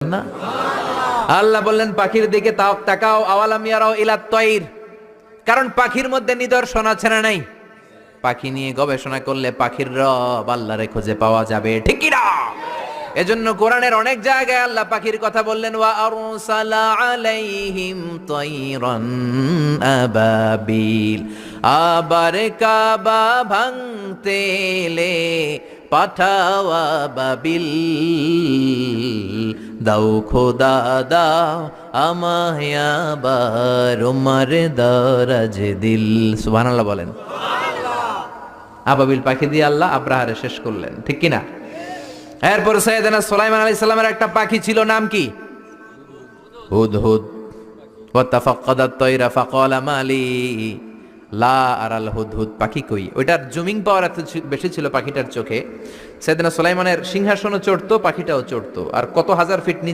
না। আল্লাহ বললেন পাখির দিকে তাকাও, আওয়ালাম ইয়ারাও ইলাত তায়র, কারণ পাখির মধ্যে নিদর্শন আছে না নাই? পাখি নিয়ে গবেষণা করলে পাখির রব আল্লাহরে খুঁজে পাওয়া যাবে, ঠিক কি না? এজন্য কোরআনের অনেক জায়গায় আল্লাহ পাখির কথা বললেন, ওয়া আরসালা আলাইহিম তায়রান আবাবিল, আবার কাবা ভাঙতে এলে পাঠাও আবাবিল, দাও খোদা দাও আমায় আবার উমার দারাজ দিল। সুবহানাল্লাহ বলেন। আবাবিল পাখি দিয়ে আল্লাহ আব্রাহারে শেষ করলেন, ঠিক কিনা? এরপর সাইয়েদনা সুলাইমান আলাইহিস সালামের একটা পাখি ছিল, নাম কি? হুদহুদ। ওয়া তাফাক্কাদাত তায়রা ফাকালা মালি লা আরাল হুদহুদ, পাখি কই? ওইটার জুমিং পাওয়ার এত বেশি ছিল পাখিটার চোখে, সাইয়েদনা সুলাইমানের সিংহাসনও চড়তো, পাখিটাও চড়তো, আর কত হাজার ফিট নিচে